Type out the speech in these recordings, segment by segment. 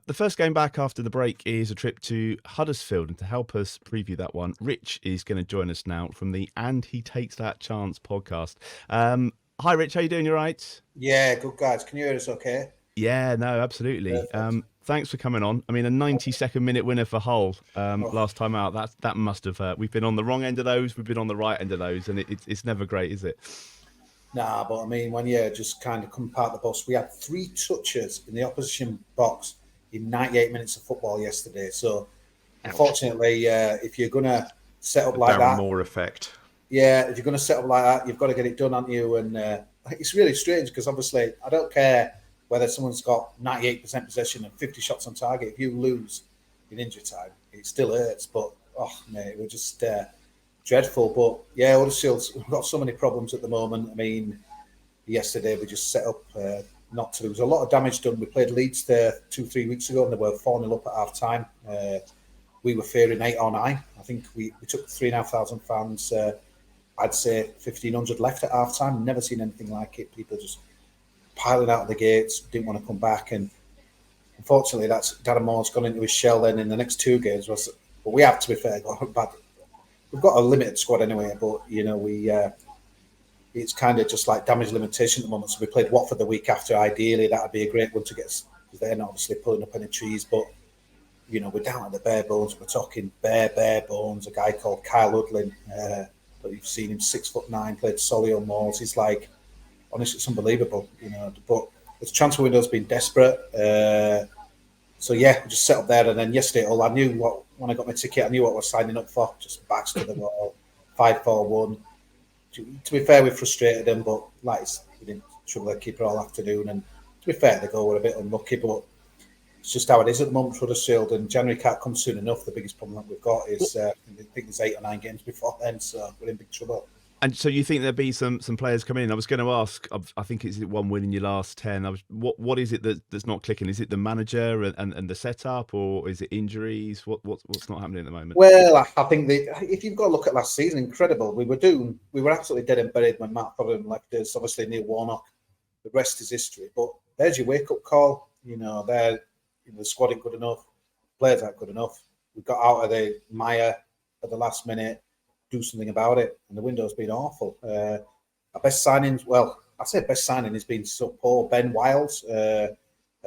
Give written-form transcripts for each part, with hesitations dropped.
The first game back after the break is a trip to Huddersfield, and to help us preview that one, Rich is going to join us now from the And He Takes That Chance podcast. Hi, Rich. How you doing? You all right? Yeah, good guys. Can you hear us okay? Yeah, no, absolutely. Perfect. Thanks for coming on. I mean, a 92nd minute winner for Hull Oh, last time out. That must have. We've been on the wrong end of those. We've been on the right end of those, and it's never great, is it? nah, but I mean, when you just kind of come part of the bus, we had three touches in the opposition box in 98 minutes of football yesterday. So, Ouch. unfortunately, if you're going to set up The like Darren that, Moore effect. yeah, if you're going to set up like that, you've got to get it done, aren't you? And it's really strange because obviously, I don't care whether someone's got 98% possession and 50 shots on target. If you lose in injury time, it still hurts. But, oh, mate, we're just dreadful. But, yeah, Huddersfield's we've got so many problems at the moment. I mean, yesterday we just set up not to lose. A lot of damage done. We played Leeds there 2-3 weeks ago and they were 4-0 up at half time. We were fearing 8 or 9. I think we took 3,500 fans. I'd say 1,500 left at half time. Never seen anything like it. People just piling out of the gates, didn't want to come back. And unfortunately, that's Darren Moore's gone into his shell then in the next two games. But we have, to be fair, we've got a limited squad anyway, but, you know, it's kind of just like damage limitation at the moment. So we played Watford the week after. Ideally, that would be a great one to get, because they're not obviously pulling up any trees. But, you know, we're down at the bare bones. We're talking bare bones. A guy called Kyle Udlin, but you've seen him 6'9", played Solly on Malls. He's like, honestly, it's unbelievable, you know. But the transfer window's been desperate. So, yeah, we just set up there. And then yesterday, I knew when I got my ticket, I knew what I was signing up for. Just backs to the wall, 5-4-1. To be fair, we frustrated them, but like we didn't trouble the keeper all afternoon. And to be fair, the goal were a bit unlucky, but it's just how it is at the moment for Huddersfield. And January can't come soon enough. The biggest problem that we've got is I think there's 8 or 9 games before then, so we're in big trouble. And so you think there'll be some players coming in? I was going to ask. I think it's one win in your last 10. What is it that's not clicking? Is it the manager and the setup, or is it injuries? What's not happening at the moment? Well, I think if you've got to look at last season, incredible. We were absolutely dead and buried when Matt Fodden left us. Obviously, Neil Warnock. The rest is history. But there's your wake up call. You know, the squad ain't good enough. Players aren't good enough. We got out of the mire at the last minute. Do something about it, and the window's been awful. Our best signings, well, I say best signing has been so poor. Ben Wiles, a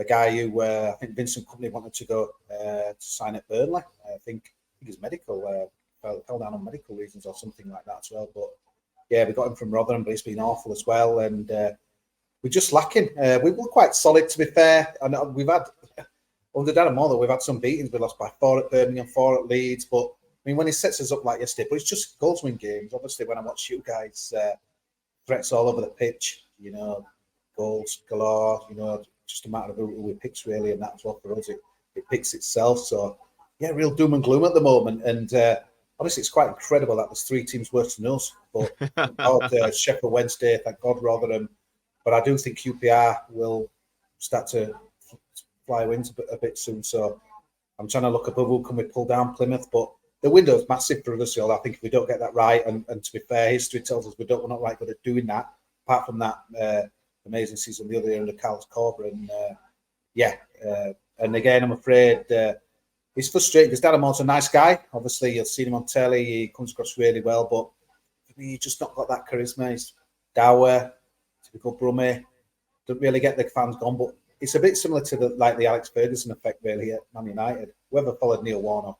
guy who I think Vincent Company wanted to go to sign at Burnley. I think his medical fell down on medical reasons or something like that as well. But yeah, we got him from Rotherham, but it's been awful as well. And we're just lacking. We were quite solid, to be fair. And we've had under Darren Moore, we've had some beatings. We lost by 4 at Birmingham, 4 at Leeds, but I mean, when he sets us up like yesterday, but it's just goals win games. Obviously, when I watch you guys, threats all over the pitch, you know, goals galore, you know, just a matter of who we picks really, and that's what for us, it picks itself. So, yeah, real doom and gloom at the moment. And honestly, it's quite incredible that there's 3 teams worse than us. But thank God, Sheffield Wednesday, thank God, Rotherham. But I do think QPR will start to fly wins a bit soon. So I'm trying to look above who can we pull down Plymouth, but the window's massive for Huddersfield. I think if we don't get that right, and to be fair, history tells us we're not right good at doing that. Apart from that amazing season the other year under Carlos Cour, and and again, I'm afraid it's frustrating because Darren Moore's a nice guy. Obviously, you've seen him on telly; he comes across really well, but for me, he's just not got that charisma. He's dour, typical Brummie. Don't really get the fans gone, but it's a bit similar to the Alex Ferguson effect, really, at Man United. Whoever followed Neil Warnock,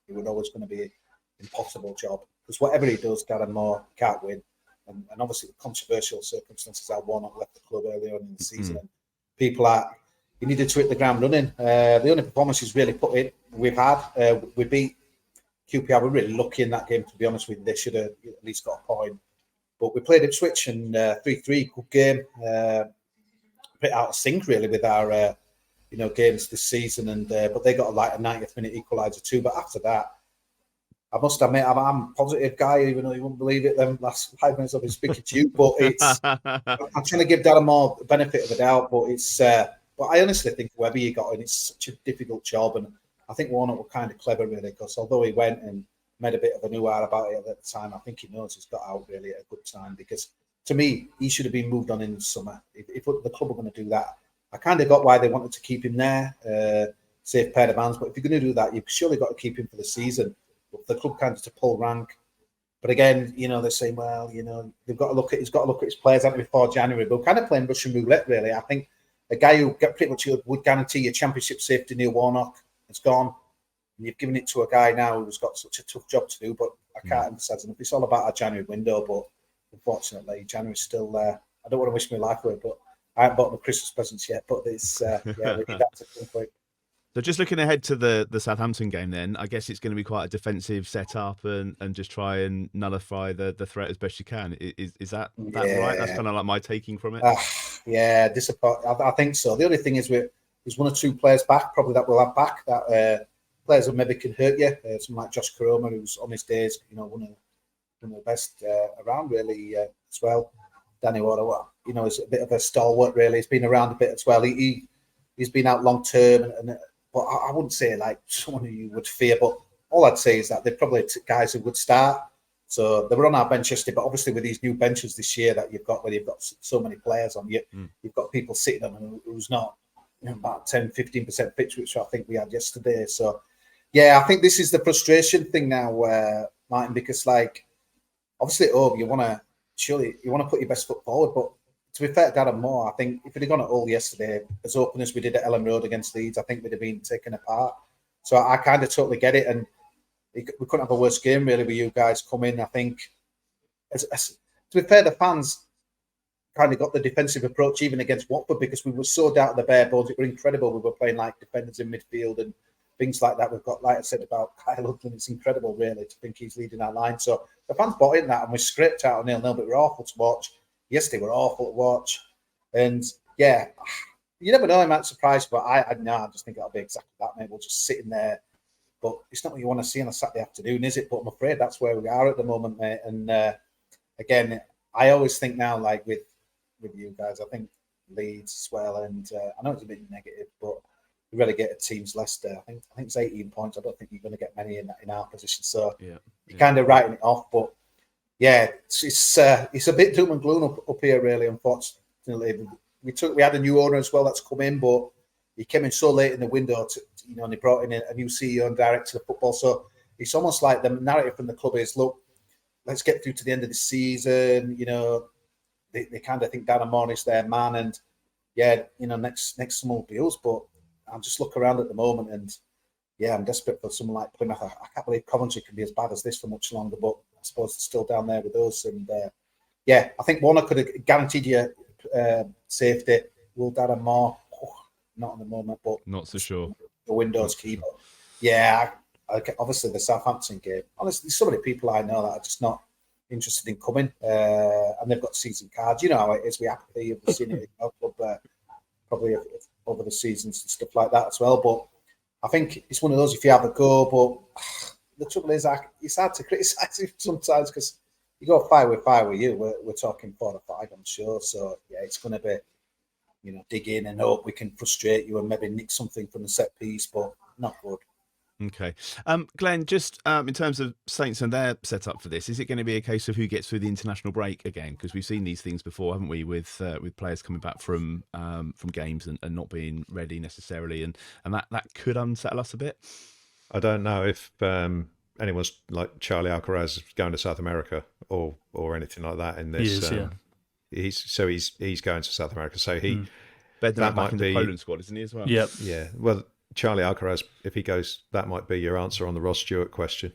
it was always going to be an impossible job because whatever he does, Darren Moore can't win. And obviously, the controversial circumstances how Warnock left the club earlier on in the season. And he needed to hit the ground running. The only performance he's really put in, we've had, we beat QPR. We're really lucky in that game, to be honest with you. They should have at least got a point. But we played Ipswich and 3-3, good game. A bit out of sync, really, with our games this season, and but they got a 90th minute equaliser too. But after that, I must admit I'm a positive guy, even though you wouldn't believe it. Them last 5 minutes I've been speaking to you, but I'm trying to give Darren Moore the benefit of the doubt. But but I honestly think whoever you got in, it's such a difficult job, and I think Warnock were kind of clever really, because although he went and made a bit of a nouveau about it at the time, I think he knows he's got out really at a good time, because to me he should have been moved on in the summer. If the club were going to do that, I kind of got why they wanted to keep him there. safe pair of hands. But if you're going to do that, you've surely got to keep him for the season. But the club kind of to pull rank. But again, they're saying, well, he's got to look at his players before January. But we're kind of playing Russian roulette, really. I think a guy who pretty much would guarantee your championship safety, Neil Warnock, has gone. And you've given it to a guy now who's got such a tough job to do. But I can't emphasise enough. It's all about our January window. But unfortunately, January's still there. I don't want to wish my life away, but I haven't bought my Christmas presents yet. But it's, we need that to come quick. So just looking ahead to the Southampton game then, I guess it's going to be quite a defensive setup and just try and nullify the threat as best you can. Is that right? That's kind of like my taking from it. I think so. The only thing is there's one or two players back, probably that we'll have back, that players that maybe can hurt you. Someone like Josh Koroma, who's on his days, one of the best around really as well. Danny Water, is a bit of a stalwart really. He's been around a bit as well. He's been out long term but I wouldn't say like someone who you would fear, but all I'd say is that they're probably guys who would start. So they were on our bench yesterday, but obviously with these new benches this year that you've got, where you've got so many players on you, you've got people sitting on them who's not about 10, 15% pitch, which I think we had yesterday. So, yeah, I think this is the frustration thing now, Martin, because like, obviously at home, you want to put your best foot forward, but to be fair to Darren Moore, I think if we'd have gone at all yesterday, as open as we did at Ellen Road against Leeds, I think we'd have been taken apart. So I kind of totally get it. And we couldn't have a worse game, really, with you guys come in. I think, to be fair, the fans kind of got the defensive approach even against Watford because we were so down to the bare bones. It was incredible. We were playing like defenders in midfield and things like that. We've got, like I said, about Kyle Hudlin. It's incredible, really, to think he's leading our line. So the fans bought in that and we scraped out 0-0, but we're awful to watch. Yesterday were awful to watch, and yeah, you never know. I might surprise, but I just think it'll be exactly that. Maybe we'll just sit in there, but it's not what you want to see on a Saturday afternoon, is it? But I'm afraid that's where we are at the moment, mate. And again, I always think now, like with you guys, I think Leeds as well, and I know it's a bit negative, but the relegated teams, Leicester, I think it's 18 points. I don't think you're going to get many in our position, so you're kind of writing it off, but. Yeah, it's a bit doom and gloom up here, really. Unfortunately, we had a new owner as well that's come in, but he came in so late in the window, and he brought in a new CEO and director of football. So it's almost like the narrative from the club is, look, let's get through to the end of the season. They kind of think Darren Moore is their man, and next summer will be us. But I just look around at the moment, and yeah, I'm desperate for someone like Plymouth. I can't believe Coventry can be as bad as this for much longer, but I suppose it's still down there with us. And I think Warner could have guaranteed you safety. Will Darren Moore? Not at the moment, but not so sure. The window's key. But yeah, obviously the Southampton game. Honestly, there's so many people I know that are just not interested in coming, and they've got season cards. You know how it is. We apathy. We've seen it in our club, probably over the seasons and stuff like that as well. But I think it's one of those. If you have a go, but the trouble is, it's hard to criticise him sometimes because you go 5 with you. We're talking 4 or 5, I'm sure. So yeah, it's going to be, dig in and hope we can frustrate you and maybe nick something from the set piece, but not good. Okay, Glenn. Just in terms of Saints and their setup for this, is it going to be a case of who gets through the international break again? Because we've seen these things before, haven't we? With players coming back from games and not being ready necessarily, and that could unsettle us a bit. I don't know if anyone's like Charlie Alcaraz going to South America or anything like that in this. He is, he's going to South America. So he that might be the Poland squad, isn't he as well? Yep. Yeah. Well, Charlie Alcaraz, if he goes, that might be your answer on the Ross Stewart question.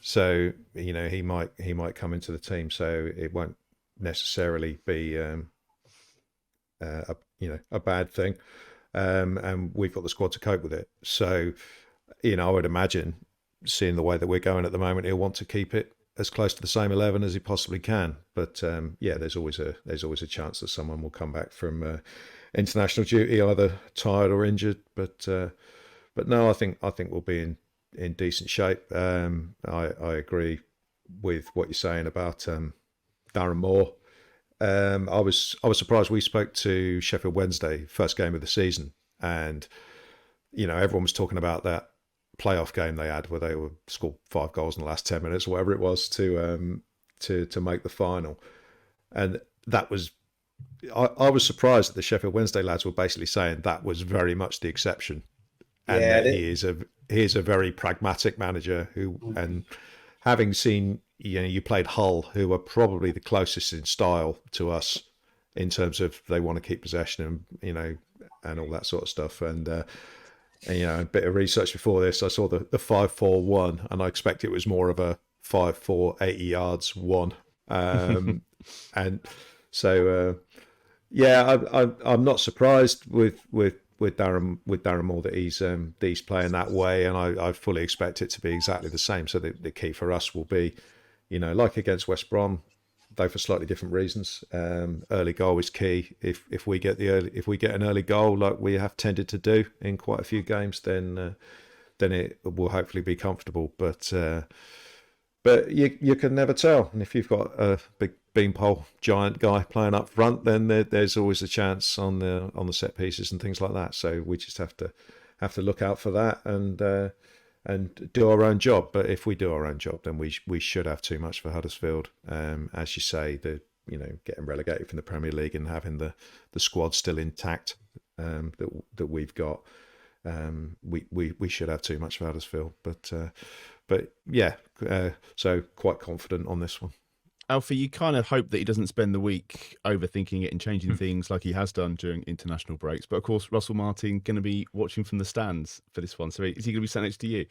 So he might come into the team. So it won't necessarily be a bad thing. And we've got the squad to cope with it. So. I would imagine, seeing the way that we're going at the moment, he'll want to keep it as close to the same 11 as he possibly can. But there's always a chance that someone will come back from international duty either tired or injured. But no, I think we'll be in decent shape. I agree with what you're saying about Darren Moore. I was surprised. We spoke to Sheffield Wednesday, first game of the season, and everyone was talking about that playoff game they had where they were scored 5 goals in the last 10 minutes, whatever it was, to make the final. And that was, I was surprised that the Sheffield Wednesday lads were basically saying that was very much the exception. and Yeah, that he is a very pragmatic manager who, and having seen, you played Hull, who are probably the closest in style to us in terms of they want to keep possession and, and all that sort of stuff. And a bit of research before this, I saw the 5-4-1, and I expect it was more of a 5-4, 80 yards, 1. And so, I'm not surprised with Darren Moore that he's playing that way, and I fully expect it to be exactly the same. So the key for us will be, like against West Brom, though for slightly different reasons. Early goal is key. If we get an early goal like we have tended to do in quite a few games, then it will hopefully be comfortable. But you can never tell. And if you've got a big beanpole giant guy playing up front, then there's always a chance on the set pieces and things like that. So we just have to look out for that and do our own job. But if we do our own job, then we should have too much for Huddersfield. As you say, getting relegated from the Premier League and having the squad still intact that we've got, we should have too much for Huddersfield. But so quite confident on this one. Alfie, you kind of hope that he doesn't spend the week overthinking it and changing things like he has done during international breaks. But of course, Russell Martin going to be watching from the stands for this one. So is he going to be sat next to you?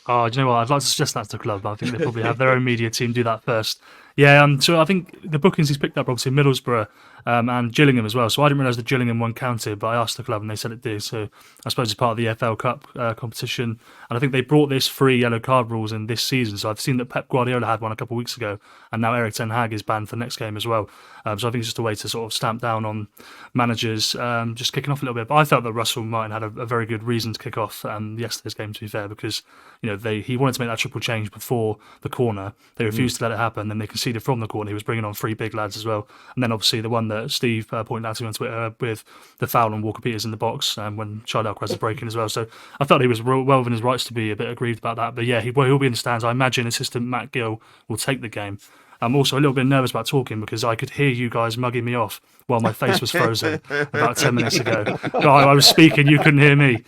Oh, do you know what? I'd like to suggest that to the club, but I think they probably have their own media team do that first. Yeah, so I think the bookings he's picked up, obviously Middlesbrough and Gillingham as well. So I didn't realise the Gillingham one counted, but I asked the club and they said it did. So I suppose it's part of the FL Cup competition. And I think they brought this free yellow card rules in this season. So I've seen that Pep Guardiola had one a couple of weeks ago, and now Erik ten Hag is banned for the next game as well. So I think it's just a way to sort of stamp down on managers just kicking off a little bit. But I felt that Russell Martin had a very good reason to kick off yesterday's game, to be fair, because he wanted to make that triple change before the corner. They refused to let it happen. Then they conceded from the corner. He was bringing on 3 big lads as well. And then obviously the one that Steve pointed out to me on Twitter with the foul on Walker Peters in the box when Charlie Alcaraz was breaking as well. So I felt he was well within his rights to be a bit aggrieved about that. But yeah, he'll be in the stands. I imagine assistant Matt Gill will take the game. I'm also a little bit nervous about talking because I could hear you guys mugging me off while my face was frozen about 10 minutes ago. I was speaking, you couldn't hear me.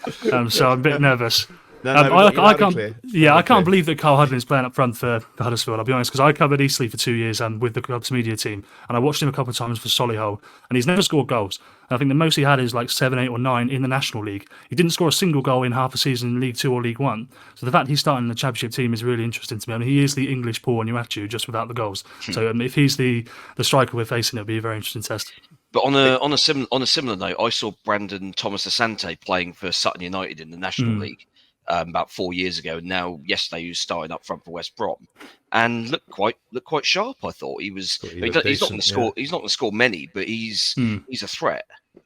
So I'm a bit nervous. I can't believe that Carl Hudlin is playing up front for Huddersfield, I'll be honest, because I covered Eastleigh for 2 years and with the club's media team, and I watched him a couple of times for Solihull, and he's never scored goals. I think the most he had is like 7, 8 or 9 in the National League. He didn't score a single goal in half a season in League 2 or League 1. So the fact he's starting the Championship team is really interesting to me. I mean, he is the English Paul Onuachu, just without the goals. So if he's the striker we're facing, it'll be a very interesting test. But on a similar note, I saw Brandon Thomas Asante playing for Sutton United in the National League about 4 years ago. And now yesterday he was starting up front for West Brom and looked quite sharp. I thought he's not going to score many, but he's a threat.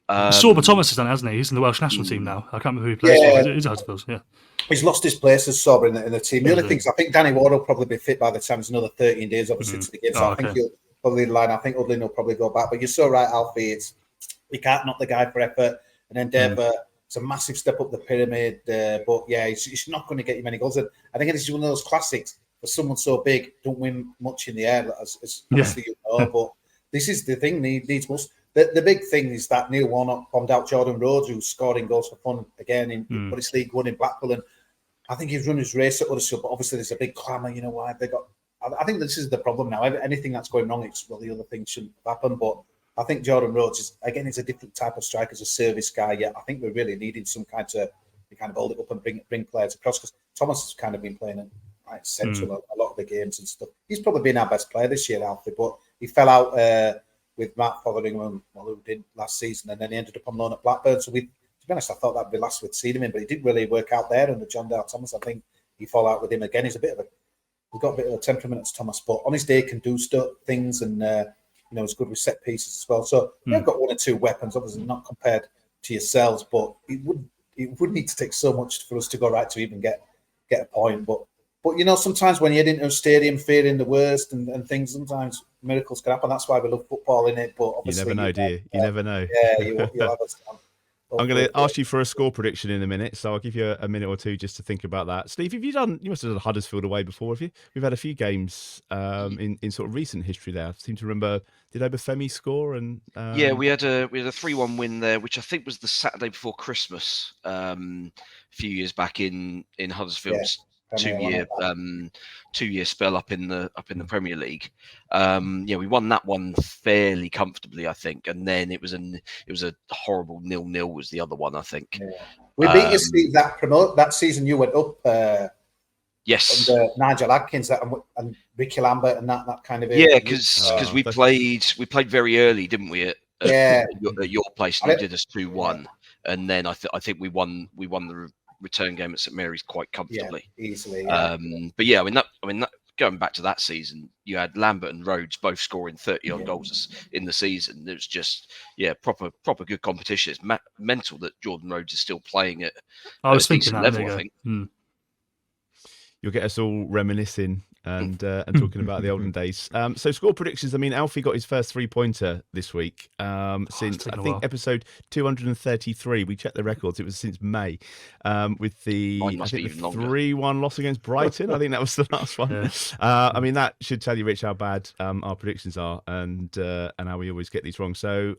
Sorba Thomas has done it, hasn't he? He's in the Welsh national team now. I can't remember who he plays for. He's Huddersfield, yeah. He's lost his place as Sorba in the team. The other things, I think Danny Ward will probably be fit by the time it's another 13 days, obviously, to the game. So I think he'll probably line. I think Udlin will probably go back. But you're so right, Alfie. You can't knock the guy for effort. And then Denver, it's a massive step up the pyramid. But yeah, he's not going to get you many goals. And I think this is one of those classics for someone so big, don't win much in the air, as obviously you know. But this is the thing, needs most. The big thing is that Neil Warnock bombed out Jordan Rhodes, who's scoring goals for fun again in what it's League One in Blackpool. And I think he's run his race at Huddersfield, but obviously there's a big clamour, why they got. I think this is the problem now. Anything that's going wrong, it's the other things shouldn't happen. But I think Jordan Rhodes is a different type of striker, as a service guy. Yeah, I think we're really needing some kind of hold it up and bring players across, because Thomas has kind of been playing at central a lot of the games and stuff. He's probably been our best player this year, Alfie, but he fell out with Matt Fotheringham, who did last season, and then he ended up on loan at Blackburn. So to be honest, I thought that'd be last we'd seen him in, but he didn't really work out there under John Dale Thomas. I think he fall out with him again. We've got a bit of a temperament to Thomas, but on his day can do things, and it's good with set pieces as well. So they've got 1 or 2 weapons, obviously not compared to yourselves, but it would need to take so much for us to go right to even get a point. But sometimes when you head into a stadium fearing the worst and things, sometimes miracles can happen. That's why we love football, in it. But obviously, you never know, do you? You never know. Yeah, you'll have us down. I'm going to ask you for a score prediction in a minute, so I'll give you a minute or two just to think about that. Steve, you must have done Huddersfield away before, have you? We've had a few games in sort of recent history there. I seem to remember, did Obafemi score? And yeah, we had a 3-1 win there, which I think was the Saturday before Christmas. few years back in Huddersfield's Premier, 2-year spell up in the Premier League. We won that one fairly comfortably, I think, and then it was a horrible 0-0 was the other one, I think. Yeah. We beat you, Steve, that season. You went up. Yes, under Nigel Adkins and Ricky Lambert and that kind of. Yeah, because we played very early, didn't we? At your place, and they did us 2-1, and then I think we won the return game at St Mary's quite comfortably, easily. But yeah, I mean that going back to that season, you had Lambert and Rhodes both scoring 30-odd goals in the season. It was just proper good competition. It's mental that Jordan Rhodes is still playing at a decent level, I think. You'll get us all reminiscing and talking about the olden days. So score predictions. I mean, Alfie got his first 3-pointer this week since I think episode 233. We checked the records. It was since May with the 3-1 loss against Brighton. I think that was the last one. Yeah. I mean, that should tell you, Rich, how bad our predictions are and how we always get these wrong. So.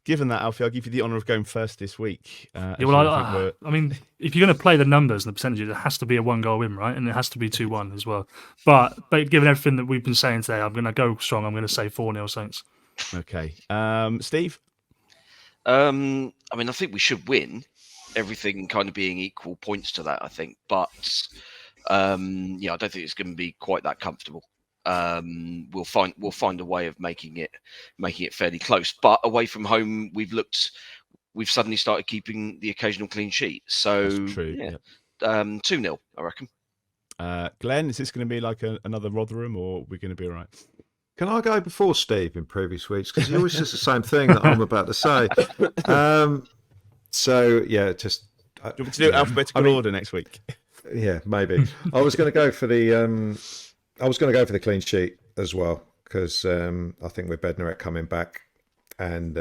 Given that, Alfie, I'll give you the honour of going first this week. I mean, if you're going to play the numbers and the percentages, it has to be a 1-goal win, right? And it has to be 2-1 as well. But given everything that we've been saying today, I'm going to go strong. I'm going to say 4-0 Saints. Okay. Steve? I mean, I think we should win. Everything kind of being equal points to that, I think. But, I don't think it's going to be quite that comfortable. We'll find a way of making it fairly close. But away from home, we've suddenly started keeping the occasional clean sheet. So that's true. 2-0, I reckon. Glenn, is this going to be like another Rotherham, or we're going to be all right? Can I go before Steve in previous weeks? Because he always says the same thing that I'm about to say. Do you want me to do alphabetical order next week? Yeah, maybe. I was going to go for the clean sheet as well, because I think with Bednarek coming back and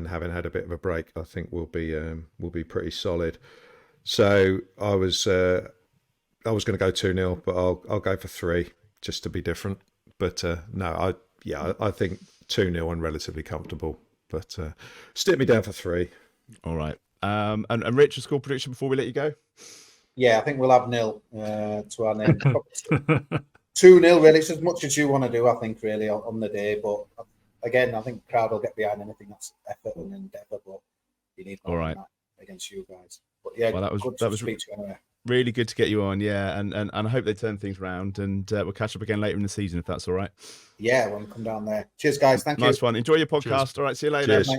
having had a bit of a break, I think we'll be pretty solid. So I was going to go 2-0, but I'll go for 3 just to be different. But I think 2-0 and relatively comfortable. But stick me down for 3. All right. And Rich, a score prediction before we let you go? Yeah, I think we'll have 0 to our name. 2-0, really. It's as much as you want to do, I think, really, on the day. But again, I think the crowd will get behind anything that's effort and endeavour. But you need more than that against you guys. But yeah, that was speak to you anyway. Really good to get you on, yeah. And I hope they turn things around. And we'll catch up again later in the season, if that's all right. Yeah, when we come down there. Cheers, guys. Thank you. Nice one. Enjoy your podcast. Cheers. All right, see you later. Cheers.